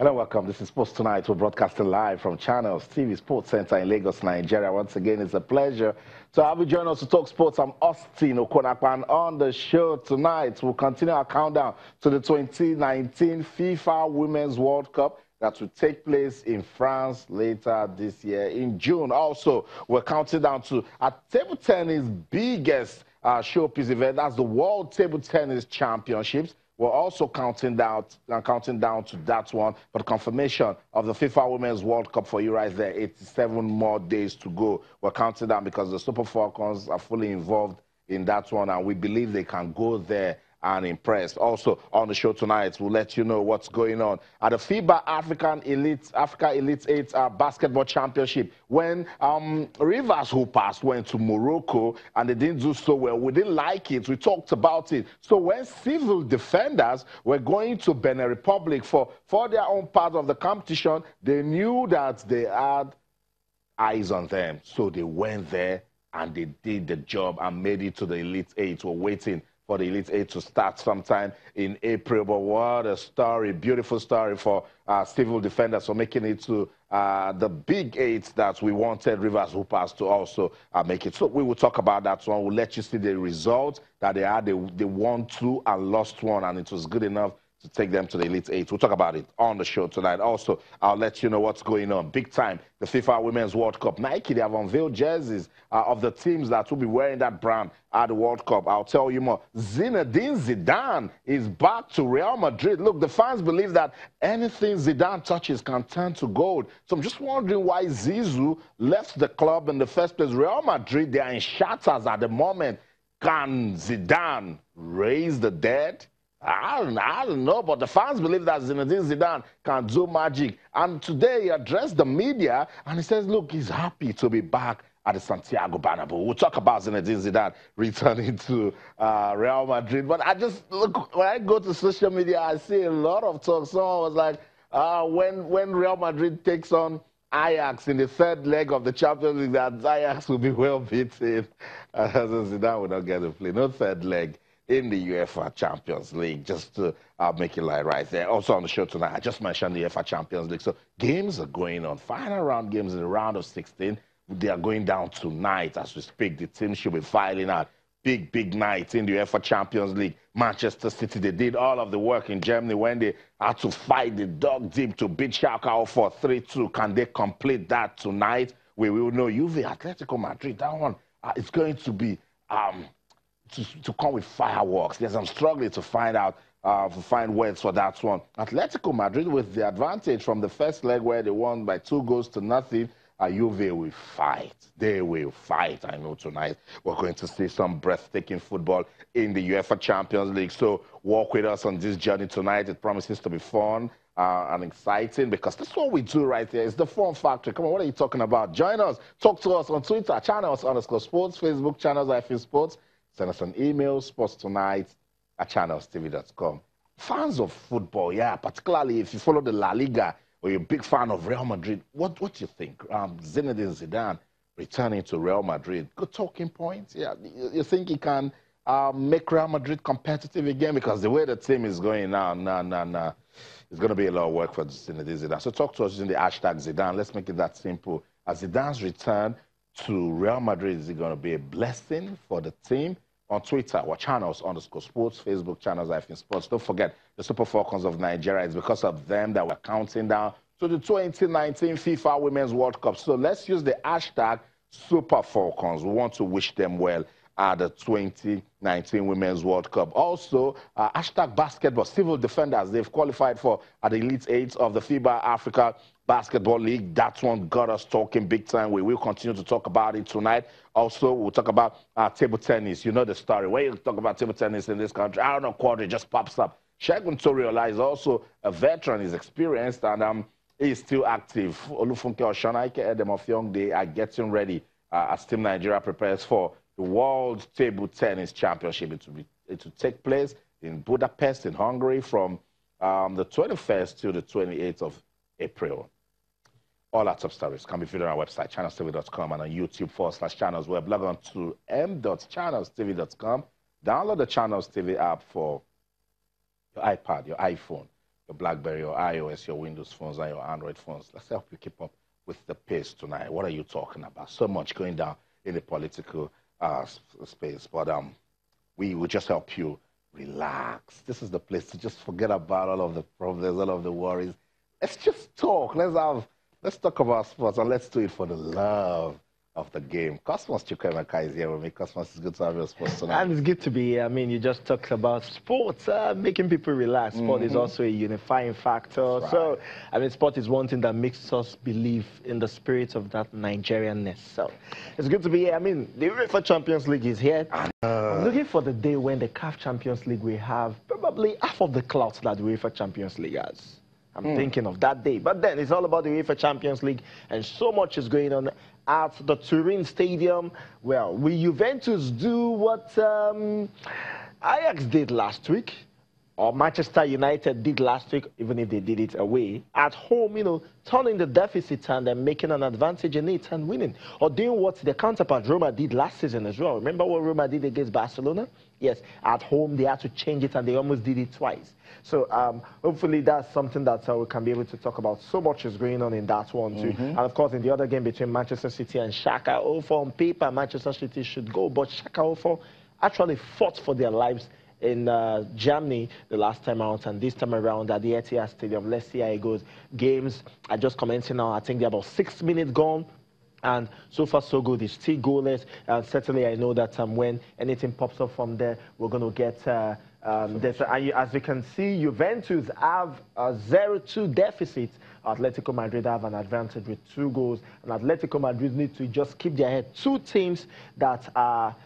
Hello, welcome. This is Sports Tonight. We're broadcasting live from Channels TV Sports Center in Lagos, Nigeria. Once again, it's a pleasure to have you join us to talk sports. I'm Austin Okonakwan on the show tonight. We'll continue our countdown to the 2019 FIFA Women's World Cup that will take place in France later this year in June. Also, we're counting down to a table tennis biggest showpiece event. That's the World Table Tennis Championships. We're also counting down to that one, but confirmation of the FIFA Women's World Cup for you right there. 87 more days to go. We're counting down because the Super Falcons are fully involved in that one, and we believe they can go there and impress. Also on the show tonight, we'll let you know what's going on at the FIBA Africa Elite 8 Basketball Championship. When Rivers Hoopers went to Morocco and they didn't do so well, we didn't like it. We talked about it. So when Civil Defenders were going to Benin Republic for their own part of the competition, they knew that they had eyes on them. So they went there and they did the job and made it to the Elite 8. We're waiting for the Elite 8 to start sometime in April. But what a story, beautiful story for Civil Defenders for making it to the Big 8 that we wanted Rivers Hoopers to also make it. So we will talk about that one. We'll let you see the results that they had. They won 2 and lost 1, and it was good enough to take them to the Elite 8. We'll talk about it on the show tonight. Also, I'll let you know what's going on. Big time, the FIFA Women's World Cup. Nike, they have unveiled jerseys of the teams that will be wearing that brand at the World Cup. I'll tell you more. Zinedine Zidane is back to Real Madrid. Look, the fans believe that anything Zidane touches can turn to gold. So I'm just wondering why Zizou left the club in the first place. Real Madrid, they are in shatters at the moment. Can Zidane raise the dead? I don't know, but the fans believe that Zinedine Zidane can do magic. And today he addressed the media and he says, look, he's happy to be back at the Santiago Bernabeu. We'll talk about Zinedine Zidane returning to Real Madrid. But I just, look, when I go to social media, I see a lot of talk. Someone was like, when Real Madrid takes on Ajax in the third leg of the Champions League, that Ajax will be well beaten. So Zidane will not get to play. No third leg in the UEFA Champions League, just to make it right there. Also on the show tonight, I just mentioned the UEFA Champions League. So games are going on. Final round games in the round of 16. They are going down tonight as we speak. The team should be filing out. Big night in the UEFA Champions League. Manchester City, they did all of the work in Germany when they had to fight the dog deep to beat Schalke for 3-2. Can they complete that tonight? We will know. Juve, Atletico Madrid, that one, it's going to be to come with fireworks. Yes, I'm struggling to find out, to find words for that one. Atletico Madrid with the advantage from the first leg where they won by 2-0. Juve will fight. They will fight. I know tonight we're going to see some breathtaking football in the UEFA Champions League. So walk with us on this journey tonight. It promises to be fun and exciting because that's what we do right there. It's the fun factory. Come on, what are you talking about? Join us. Talk to us on Twitter, channels_sports, Facebook, channels-sports. Send us an email, sportstonight@channelstv.com. Fans of football, yeah, particularly if you follow the La Liga or you're a big fan of Real Madrid, what do you think? Zinedine Zidane returning to Real Madrid, good talking points. Yeah, you think he can make Real Madrid competitive again? Because the way the team is going now, it's going to be a lot of work for Zinedine Zidane. So talk to us using the hashtag Zidane. Let's make it that simple. As Zidane's return to Real Madrid, is it going to be a blessing for the team? On Twitter, or channels_sports, Facebook, channels-sports. Don't forget, the Super Falcons of Nigeria. It's because of them that we're counting down to the 2019 FIFA Women's World Cup. So let's use the hashtag Super Falcons. We want to wish them well at the 2019 Women's World Cup. Also, hashtag basketball. Civil Defenders, they've qualified for the Elite 8 of the FIBA Africa Basketball League. That one got us talking big time. We will continue to talk about it tonight. Also, we'll talk about table tennis. You know the story. When you talk about table tennis in this country, I don't know, Quadri just pops up. Segun Toriola is also a veteran. He's experienced, and he is still active. Olufunke Oshanaike, Edem of Young, they are getting ready as Team Nigeria prepares for the World Table Tennis Championship. It will take place in Budapest, in Hungary, from the 21st to the 28th of April. All our top stories can be viewed on our website, channelstv.com, and on YouTube/channels web. Log on to m.channelstv.com. Download the Channels TV app for your iPad, your iPhone, your BlackBerry, your iOS, your Windows phones, and your Android phones. Let's help you keep up with the pace tonight. What are you talking about? So much going down in the political space, but we will just help you relax. This is the place to just forget about all of the problems, all of the worries. Let's just talk. Let's talk about sports, and let's do it for the love of the game. Cosmos Chukwemeka is here with me. Cosmos, it's good to have you on sports tonight. And it's good to be here. I mean, you just talked about sports, making people relax. Sport is also a unifying factor. Right. So, I mean, sport is one thing that makes us believe in the spirit of that Nigerianness. So, it's good to be here. I mean, the UEFA Champions League is here. I'm looking for the day when the CAF Champions League will have probably half of the clout that the UEFA Champions League has. I'm thinking of that day. But then it's all about the UEFA Champions League, and so much is going on at the Turin Stadium. Well, will Juventus do what Ajax did last week, or Manchester United did last week, even if they did it away? At home, you know, turning the deficit and then making an advantage in it and winning. Or doing what the counterpart Roma did last season as well. Remember what Roma did against Barcelona? Yes, at home they had to change it and they almost did it twice. So hopefully that's something that we can be able to talk about. So much is going on in that one too. And of course in the other game between Manchester City and Schalke 04, on paper Manchester City should go, but Schalke 04 actually fought for their lives in Germany the last time out, and this time around at the Etihad Stadium. Let's see how it goes. Games are just commencing now. I think they're about 6 minutes gone. And so far, so good. It's still goalless. And certainly, I know that when anything pops up from there, we're going to get this. As you can see, Juventus have a 0-2 deficit. Atletico Madrid have an advantage with 2 goals. And Atletico Madrid need to just keep their head. 2 teams that are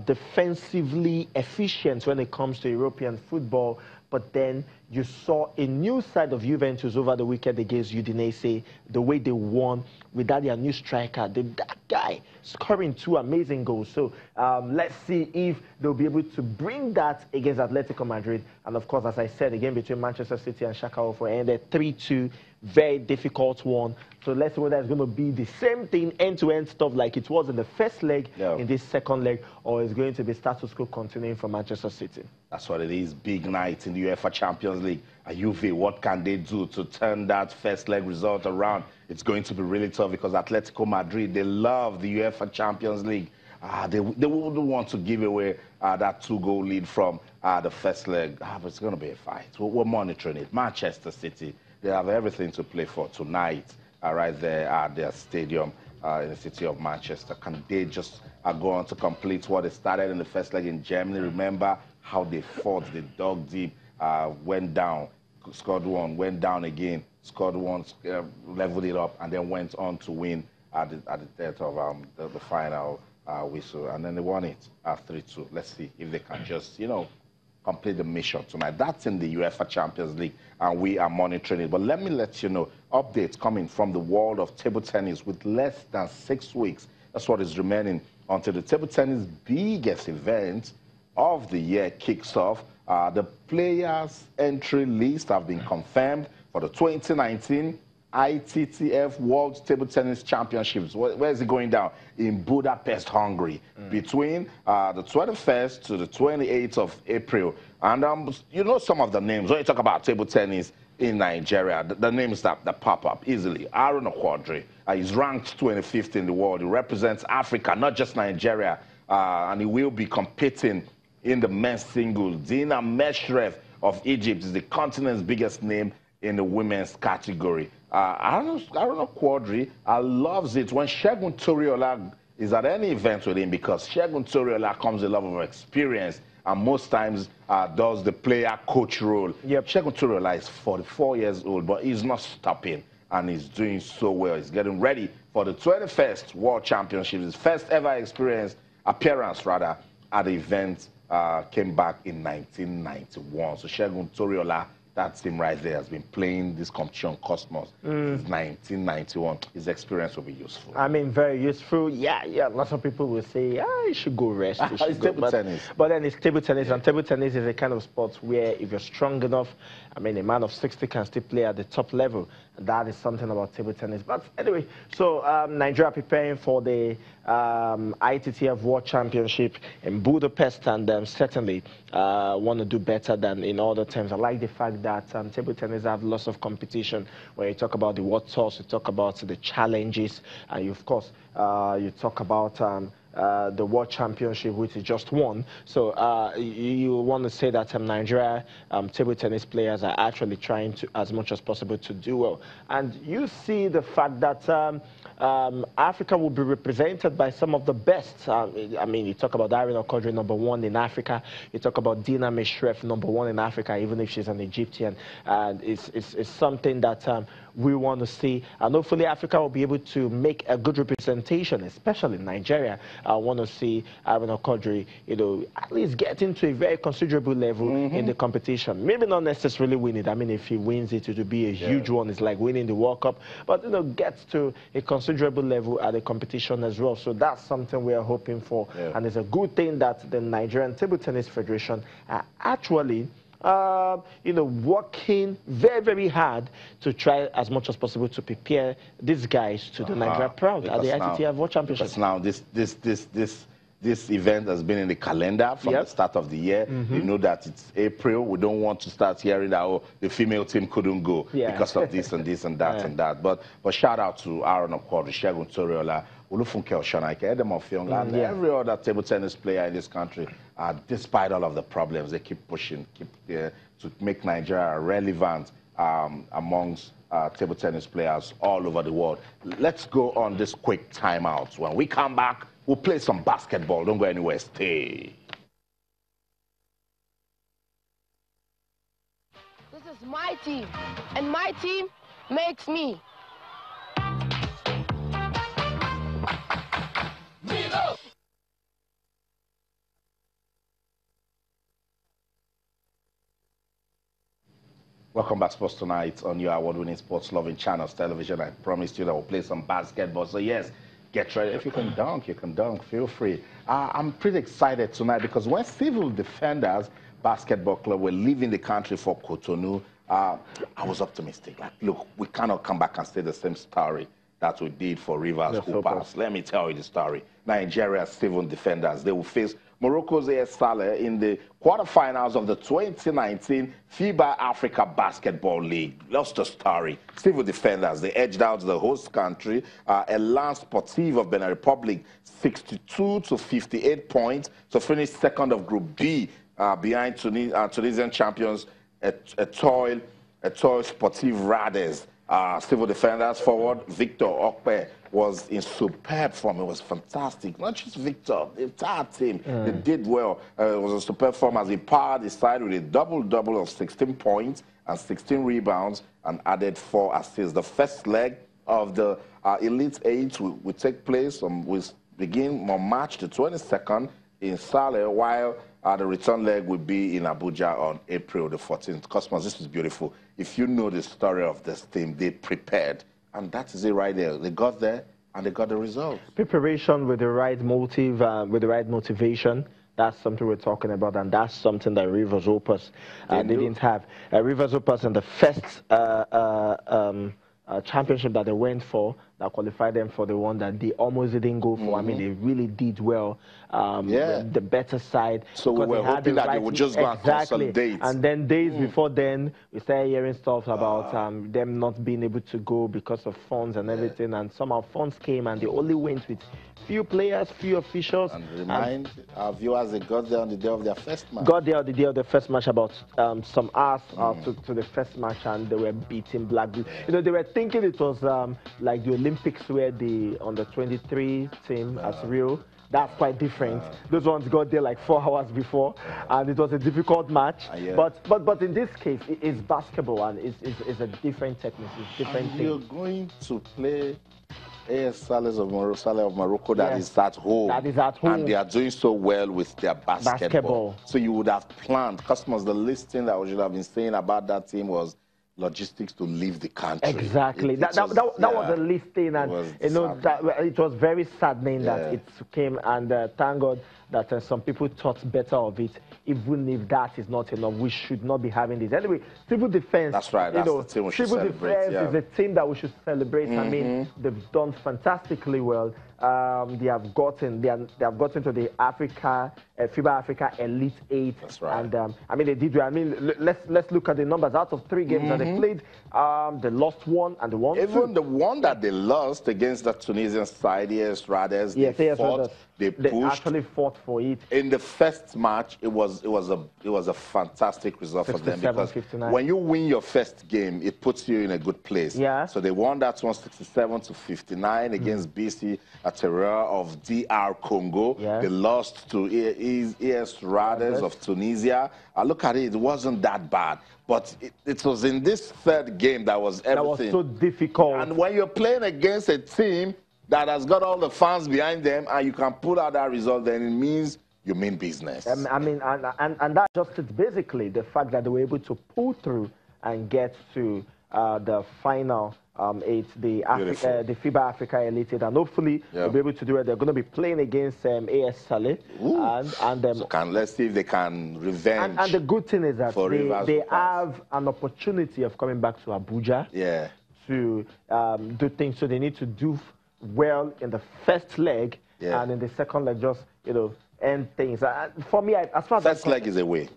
defensively efficient when it comes to European football. But then you saw a new side of Juventus over the weekend against Udinese, the way they won without their new striker, that guy scoring 2 amazing goals. So let's see if they'll be able to bring that against Atletico Madrid. And of course, as I said, again between Manchester City and Schalke 04 ended 3-2, very difficult one. So let's see whether it's going to be the same thing, end-to-end stuff like it was in the first leg, in this second leg, or it's going to be status quo continuing for Manchester City. That's what it is. Big night in the UEFA Champions League. Juve, what can they do to turn that first leg result around? It's going to be really tough because Atletico Madrid, they love the UEFA Champions League. They wouldn't want to give away that 2-goal lead from the first leg. But it's going to be a fight. We're monitoring it. Manchester City, they have everything to play for tonight right there at their stadium in the city of Manchester. Can they just go on to complete what they started in the first leg in Germany? Remember how they fought, they dug deep, went down, scored 1, went down again, scored 1, leveled it up, and then went on to win at the death of the final whistle. And then they won it 3-2. Let's see if they can just, you know, complete the mission tonight. That's in the UEFA Champions League, and we are monitoring it. But let me let you know, updates coming from the world of table tennis with less than 6 weeks. That's what is remaining until the table tennis biggest event of the year kicks off. The players' entry list have been confirmed for the 2019 ITTF World Table Tennis Championships. Where is it going down? In Budapest, Hungary, between the 21st to the 28th of April. And you know some of the names. When you talk about table tennis in Nigeria, the names that pop up easily. Aaron Quadri is ranked 25th in the world. He represents Africa, not just Nigeria. And he will be competing in the men's singles. Dina Meshref of Egypt is the continent's biggest name in the women's category. I don't know Quadri. I loves it when Segun Toriola is at any event with him, because Segun Toriola comes with a lot of experience and most times does the player-coach role. Segun Toriola is 44 years old, but he's not stopping, and he's doing so well. He's getting ready for the 21st World Championships. His first ever appearance at the event came back in 1991. So Segun Toriola, that's him right there, has been playing this competition Cosmos since 1991. His experience will be useful. I mean, very useful. Yeah. Lots of people will say, you should go rest. It's table tennis. But then it's table tennis, and table tennis is a kind of sport where if you're strong enough, I mean, a man of 60 can still play at the top level. that is something about table tennis. But anyway, so Nigeria preparing for the ITTF World Championship in Budapest, and certainly want to do better than in other terms. I like the fact that table tennis have lots of competition. When you talk about the World Tours, you talk about the challenges, and you, of course, you talk about the World Championship, which is just won. So you want to say that Nigeria table tennis players are actually trying to, as much as possible, to do well. And you see the fact that Africa will be represented by some of the best. I mean, you talk about Irene Okodre, #1 in Africa. You talk about Dina Meshref, #1 in Africa, even if she's an Egyptian. And it's something that we want to see. And hopefully Africa will be able to make a good representation, especially Nigeria. I want to see Irene Okodre, you know, at least get into a very considerable level in the competition. Maybe not necessarily win it. I mean, if he wins it, it will be a huge one. It's like winning the World Cup. But, you know, gets to a considerable level at the competition as well. So that's something we are hoping for. And it's a good thing that the Nigerian Table Tennis Federation are actually you know, working very, very hard to try as much as possible to prepare these guys to the Nigeria Proud at the ITTF World Championship. Because now this event has been in the calendar from the start of the year. You know that it's April. We don't want to start hearing that, oh, the female team couldn't go because of this and this and that and that. But shout out to Aaron Okwadu, Shegun Toriola, Olufunke Oshonaike, Edem Ofiong, and every other table tennis player in this country. Despite all of the problems, they keep pushing, to make Nigeria relevant amongst table tennis players all over the world. Let's go on this quick timeout. When we come back, we'll play some basketball. Don't go anywhere. Stay. This is my team, and my team makes me. Welcome back, Sports Tonight, on your award-winning sports-loving channels, television. I promised you that we'll play some basketball. So yes, get ready. If you can dunk, you can dunk. Feel free. I'm pretty excited tonight because when Civil Defenders Basketball Club were leaving the country for Cotonou, I was optimistic. Like, look, we cannot come back and say the same story that we did for Rivers Hoopers. Let me tell you the story. Nigeria Civil Defenders, they will face Morocco's AS Saleh in the quarterfinals of the 2019 FIBA Africa Basketball League. Lost the story. Civil Defenders, they edged out the host country, Elan Sportive of Benin Republic, 62 to 58 points to finish second of Group B behind Tunisian champions Etoile Sportive Rades. Civil Defenders forward Victor Okpe was in superb form. It was fantastic. Not just Victor, the entire team. They did well. It was a superb form as he powered his side with a double-double of 16 points and 16 rebounds and added 4 assists. The first leg of the Elite 8 will take place will begin on March the 22nd in Saleh, while the return leg will be in Abuja on April the 14th. Cosmos, this is beautiful. If you know the story of this team, they prepared. And that is it right there. They got there, and they got the result. Preparation with the right motive, with the right motivation. That's something we're talking about, and that's something that Rivers Hoopers didn't have. Rivers Hoopers in the first championship that they went for, that qualified them for the one that they almost didn't go for. I mean, they really did well. The better side. So we were hoping that they would just go and consolidate. And then days before then, we started hearing stuff about them not being able to go because of funds and everything. And somehow funds came, and they only went with few players, few officials. And remind our viewers, they got there on the day of their first match. Got there on the day of the first match, about some hours to the first match, and they were beating Black Blue. You know, they were thinking it was like the Olympics where the under-23 team at Rio. That's quite different. Those ones got there like 4 hours before, and it was a difficult match. But in this case, it's basketball, and it's a different technique. It's different thing. You're going to play AS Saleh of Morocco that is at home. That is at home. And they are doing so well with their basketball. So you would have planned. Customers, the listing that we should have been saying about that team was, logistics to leave the country. Exactly. That was a listing, and it was very saddening that it came. And thank God that some people thought better of it. Even if that is not enough, we should not be having this. Anyway, civil defense. That's right. That's the team we should civil celebrate. defense is a team that we should celebrate. I mean, they've done fantastically well. They have gotten to the FIBA Africa Elite 8. That's right. And I mean, they did well. I mean, let's look at the numbers. Out of 3 games that they played, they lost 1 and they won 2. Even the one that they lost against the Tunisian side, Raders, they actually fought for it. In the first match, it was a fantastic result for them, because 59. when you win your first game, it puts you in a good place. Yeah. So they won that one 67-59 against BC Terror of DR Congo. Yeah. They lost to ES Raders of Tunisia. Look at it, it wasn't that bad. But it was in this third game that was everything. That was so difficult. And when you're playing against a team that has got all the fans behind them and you can pull out that result, then it means you mean business. I mean, and that just is basically the fact that they were able to pull through and get to the final 8, the FIBA Africa Elite 8, and hopefully they'll be able to do it. They're going to be playing against AS Saleh, and let's see if they can revenge. And the good thing is that they have an opportunity of coming back to Abuja to do things. So they need to do well in the first leg, and in the second leg, just end things. For me, as far as first leg is away.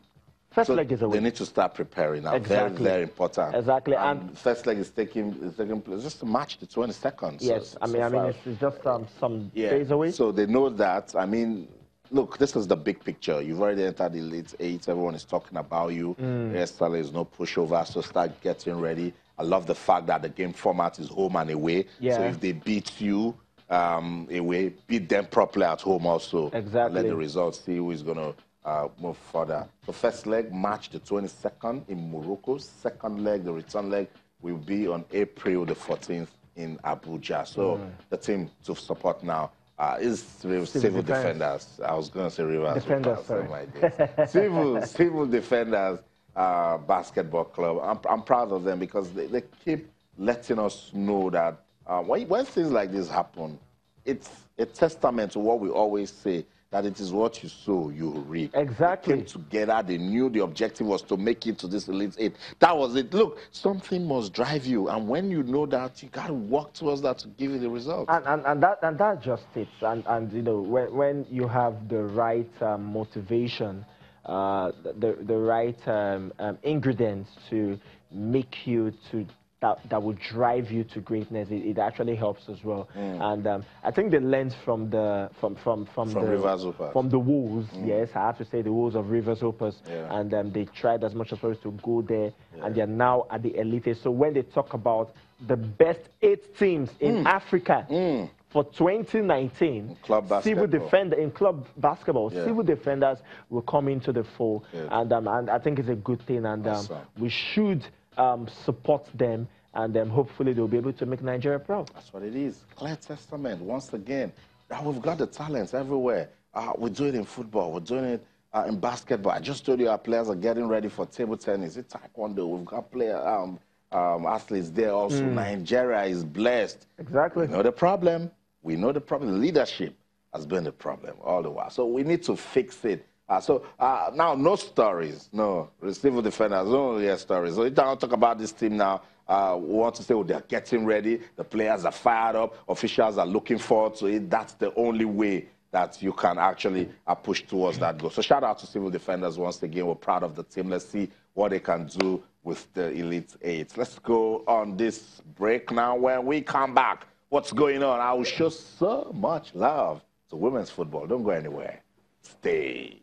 First leg is away. They need to start preparing now. Exactly. Very, very important. Exactly. And first leg is taking place just to match the 22nd. Yes, so, I mean, it's just some days away. So they know that. I mean, look, this is the big picture. You've already entered the Elite 8. Everyone is talking about you. Yesterday is no pushover, so start getting ready. I love the fact that the game format is home and away. Yeah. So if they beat you away, beat them properly at home also. Exactly. And let the results see who is going to move further. So first leg, March the 22nd in Morocco. Second leg, the return leg, will be on April the 14th in Abuja. So the team to support now is Civil Defenders. I was going to say Rivers. Defenders, sorry. Civil Defenders Basketball Club. I'm proud of them because they keep letting us know that when things like this happen, it's a testament to what we always say, that it is what you sow, you reap. Exactly. They came together. They knew the objective was to make it to this Elite 8. That was it. Look, something must drive you. And when you know that, you got to work towards that to give you the result. And that's just it. And when you have the right motivation, the right ingredients to make you that will drive you to greatness, it actually helps as well. And I think they learned from the Wolves. Yes, I have to say the Wolves of Rivers Hoopers, and they tried as much as possible to go there, and they're now at the Elite 8. So when they talk about the best 8 teams in Africa for 2019, Civil Defenders will come into the fold, and I think it's a good thing, and we should support them, and hopefully they'll be able to make Nigeria proud. That's what it is. Clear testament, once again, that we've got the talents everywhere. We do it in football. We're doing it in basketball. I just told you our players are getting ready for table tennis. It's taekwondo. We've got athletes there also. Nigeria is blessed. Exactly. We know the problem. We know the problem. Leadership has been the problem all the while. So we need to fix it. Now, no stories. No, Civil Defenders, no stories. So if I talk about this team now, we want to say, oh, they're getting ready. The players are fired up. Officials are looking forward to it. That's the only way that you can actually push towards that goal. So shout out to Civil Defenders once again. We're proud of the team. Let's see what they can do with the Elite 8. Let's go on this break now. When we come back, what's going on? I will show so much love to women's football. Don't go anywhere. Stay.